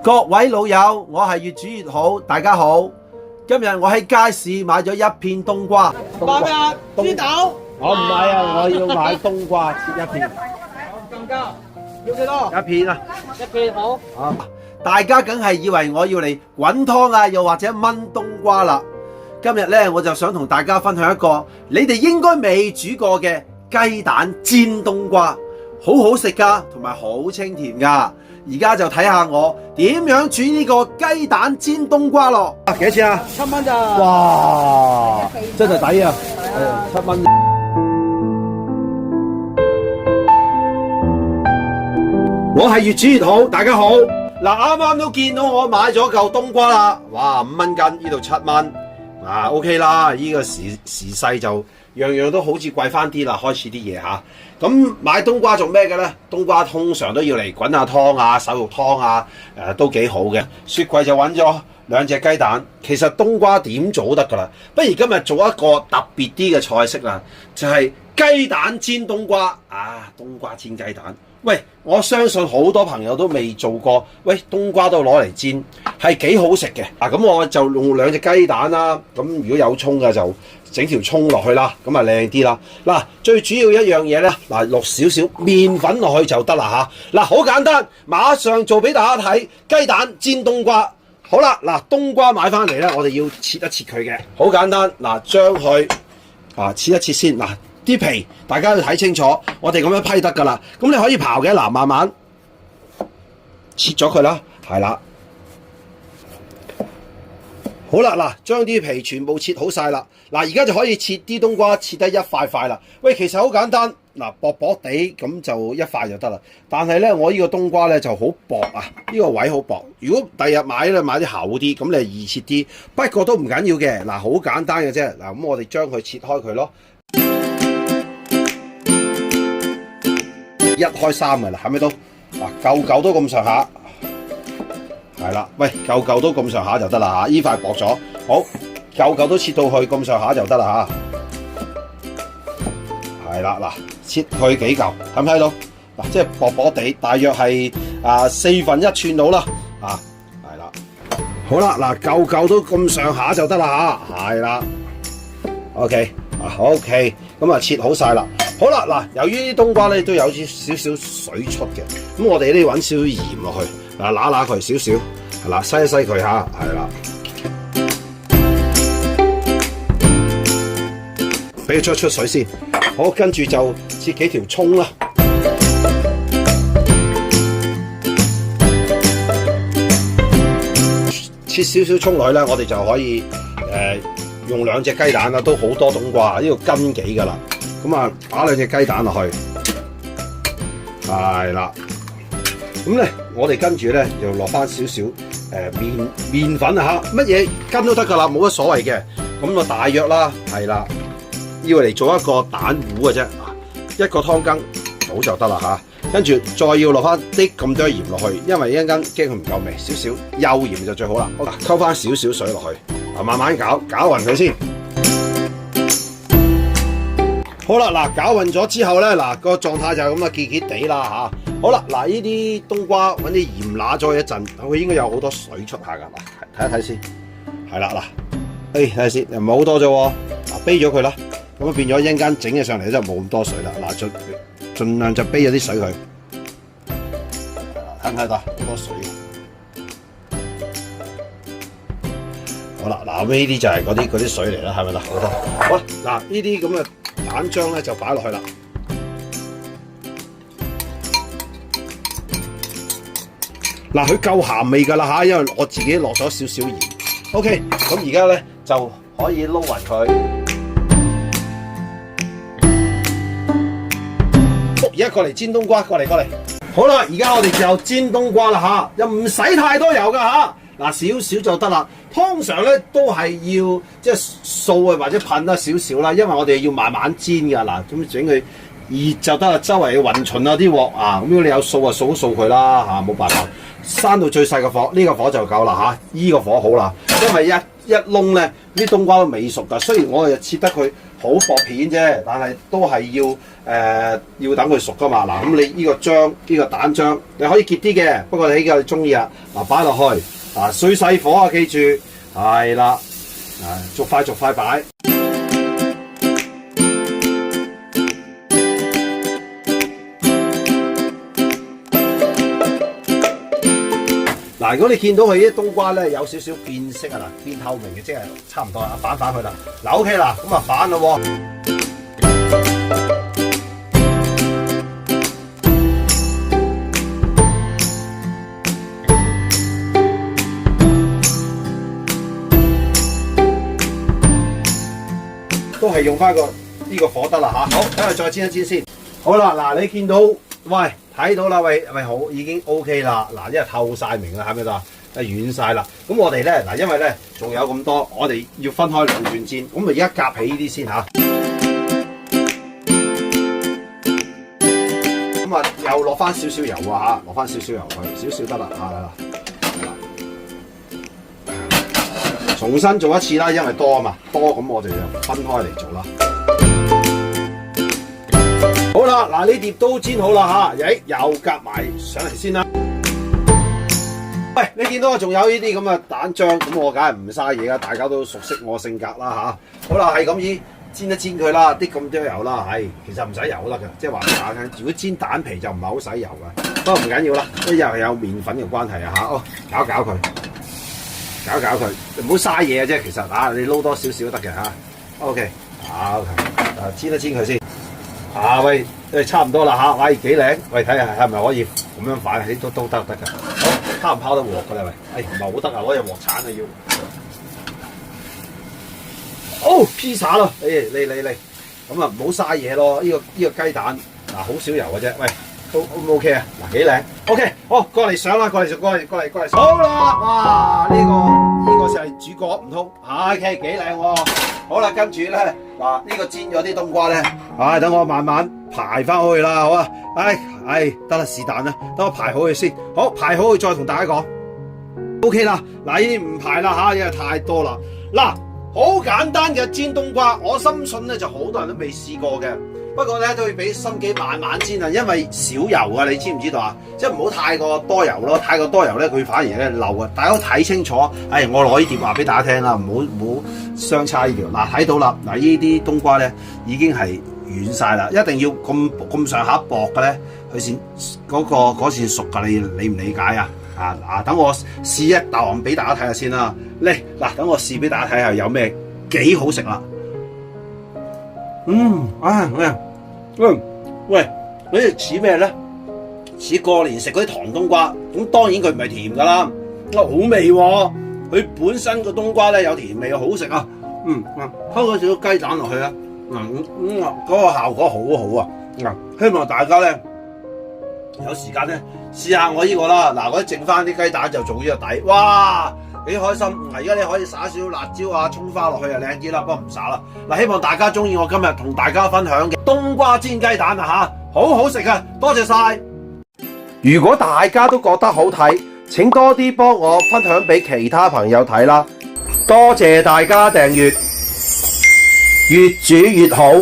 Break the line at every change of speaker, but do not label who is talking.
各位老友，我係越煮越好，大家好。今日我喺街市買咗一片冬瓜。
買咩啊？豬豆？
我唔買啊，我要買冬瓜切一片。
更加要幾多？
一片啊！
一片好。
大家梗係以為我要嚟滾湯啊，又或者炆冬瓜啦。今日呢，我就想同大家分享一個你哋應該未煮過嘅雞蛋煎冬瓜，好好食噶，同埋好清甜噶。而家就睇下我點樣煮呢個雞蛋煎冬瓜咯。幾多錢啊
7蚊咋？
哇，真係抵啊！7蚊。我係越煮越好，大家好。嗱，啱啱都見到我買咗嚿冬瓜啦，哇，5蚊斤，呢度7蚊。OK 啦，呢個時勢就樣樣都好似貴翻啲啦，開始啲嘢嚇。咁買冬瓜做咩嘅咧？冬瓜通常都要嚟滾下湯啊、手肉湯啊，都幾好嘅。雪櫃就揾咗2隻雞蛋，其實冬瓜點做都得噶啦。不如今日做一個特別啲嘅菜式啦，就係雞蛋煎冬瓜啊！冬瓜煎雞蛋，喂，我相信好多朋友都未做過，喂，冬瓜都攞嚟煎，係幾好食嘅。咁我就用2隻雞蛋啦。咁如果有葱嘅就整條葱落去啦，咁啊靚啲啦。嗱，最主要一樣嘢咧，落少少麵粉落去就得啦嚇。好簡單，馬上做俾大家睇雞蛋煎冬瓜。好啦，冬瓜買翻嚟咧，我哋要切一切佢嘅，好簡單。將佢切一切先。啲皮大家要睇清楚，我哋咁樣批得噶啦。咁你可以刨嘅，慢慢切咗佢啦，係啦。好啦，將啲皮全部切好晒啦。而家就可以切啲冬瓜，切得一塊塊啦。喂，其實好簡單，薄薄地咁就一塊就得啦。但係咧，我呢個冬瓜咧就好薄啊，呢個位好薄。如果第日買咧買啲厚啲，咁你易切啲。不過都唔緊要嘅，好簡單嘅啫。咁我哋將佢切開佢咯。1開3嘅啦，係咪都嚿都咁上下，係啦。喂，嚿都咁上下就得啦嚇。依塊薄咗，好，嚿都切到去咁上下就得啦嚇。係啦，切佢幾嚿，睇唔睇到？即係薄薄地，大約係1/4寸到啦。係啦。好啦，嚿都咁上下就得啦嚇。係啦。OK，咁切好晒啦。好啦，由於啲冬瓜咧都有少少水出嘅，咁我哋呢揾少少鹽落去，揦佢少少，係啦，篩一篩佢嚇，係啦，俾佢出水先。好，跟住就切幾條葱啦，切少少葱落去咧，我哋就可以用2隻雞蛋啦，都好多冬瓜，呢度斤幾噶啦。咁打2隻雞蛋落去，係啦。咁咧，我哋跟住咧又落翻少少麵粉啊嚇，乜嘢羹都得噶啦，冇乜所謂嘅。咁大約啦，係啦，要嚟做一個蛋糊嘅啫，1個湯羹倒就得啦嚇。跟住再要落翻啲咁多鹽落去，因為一陣間驚佢唔夠味，少少幼鹽就最好啦。好，溝翻少少水落去，慢慢攪勻佢先。好啦，攪勻咗之後咧，個狀態就係咁啦，結結地啦嚇。好啦，呢啲冬瓜揾啲鹽揦咗一陣，佢應該有好多水出下噶。睇一睇先，係啦，睇下先，又唔係好多啫喎。啤咗佢啦，咁變咗一陣間整起上嚟就冇咁多水啦。盡量就啤咗啲水佢。睇唔睇到？好多水。好啦，呢啲就係嗰啲水嚟啦，係咪啦？好多。好啦，呢啲咁嘅蛋漿咧就擺落去啦。佢夠鹹味㗎啦嚇，因為我自己落咗少少鹽。OK，咁而家咧就可以撈勻佢。而家過嚟煎冬瓜，過嚟。好啦，而家我哋就煎冬瓜啦嚇，又唔使太多油㗎嚇。少少就得啦。通常咧都係要即係掃或者噴得少少啦，因為我哋要慢慢煎㗎。咁整佢熱就得啦，周圍要勻巡啊啲鑊啊。咁如果你有掃啊，掃一掃佢啦嚇，冇辦法。閂到最細個火，呢個火就夠啦嚇。呢個火好啦，因為一一燶咧，啲冬瓜都未熟㗎。雖然我就切得佢好薄片啫，但係都係要等佢熟㗎嘛。嗱，咁你呢個漿，呢個蛋漿，你可以結啲嘅，不過你呢個中意啊，嗱擺落去，啊最細火啊，記住，係啦，逐塊擺。嗱，如果你見到佢啲冬瓜咧有少少變色啊，嗱變透明嘅，即係差唔多啦，反佢啦。嗱 OK 啦，咁啊反咯喎。都係用翻呢個火得啦嚇。好，等佢再煎一煎先。好啦，嗱你見到，喂睇到啦，喂好已經 OK 啦。嗱，因為透晒明啦，係咪啊？軟晒啦。咁我哋咧嗱，因為咧仲有咁多，我哋要分開兩段煎。咁咪而家夾起呢啲先嚇。咁啊，又落翻少少油啊嚇，落翻少少油去，少少得啦嚇。重新做一次啦，因為多啊嘛，多咁我哋就分開嚟做啦。好啦，嗱呢碟都煎好啦嚇，又夾埋上嚟先啦。喂，你見到我仲有呢啲咁嘅蛋漿，咁我梗係唔嘥嘢啦，大家都熟悉我性格啦嚇。好啦，係咁依煎一煎佢啦，啲咁多油啦，其實唔使油得嘅，即係話俾大家聽，如果煎蛋皮就唔係好使油嘅，不過唔緊要啦，因為有麵粉嘅關係啊嚇。哦，搞佢。搞佢，唔好嘥嘢嘅啫。其實你撈多少少得嘅嚇。OK， 煎一煎佢先。喂，差唔多啦嚇。喂，幾靚？喂，睇下係咪可以咁樣反？都得㗎。好，拋唔拋得鑊㗎啦？喂，唔係好得啊，攞隻鑊鏟啊要。哦，披薩咯，嚟，咁啊唔好嘥嘢咯。呢個雞蛋好少油嘅啫。喂。都 OK 啊，嗱幾靚 ，OK， 好過嚟上啦，過嚟上，好啦，哇呢個就係主角唔通，OK 幾靚喎，好啦，跟住咧嗱呢個煎咗啲冬瓜咧，等我慢慢排翻好去啦，好啊，得啦是但啦，等我排好佢先，好排好佢再同大家講 ，OK 啦，嗱呢啲唔排啦嚇，因為太多啦，嗱好簡單嘅煎冬瓜，我深信咧就好多人都未試過嘅。不過咧都要俾心機慢慢煎啊，因為少油啊，你知唔知道啊？即係唔好太過多油咯，太過多油咧佢反而咧漏啊！大家都睇清楚，我攞呢碟話俾大家聽啦，唔好相差呢條。嗱睇到啦，嗱呢啲冬瓜咧已經係軟晒啦，一定要咁上下薄嘅咧，佢先嗰先熟㗎，你理唔理解啊？等我試一啖俾大家睇下先啦。嚟嗱，等我試俾大家睇下有咩幾好食啦。喂，呢隻似咩咧？似過年食嗰啲糖冬瓜，咁當然佢唔係甜噶啦，好味喎！佢本身個冬瓜咧有甜味，好食啊！溝咗少少雞蛋落去啊，嗰個效果好好啊！希望大家咧有時間咧試下我呢個啦。嗱，我剩翻啲雞蛋就做呢個底，哇！幾開心！而家你可以撒少少辣椒啊、葱花落去啊，靚啲啦，不過唔撒啦。嗱，希望大家中意我今日同大家分享嘅冬瓜煎雞蛋啊嚇，好好食啊！多謝晒。如果大家都覺得好睇，請多啲幫我分享俾其他朋友睇啦。多謝大家訂閱，越煮越好。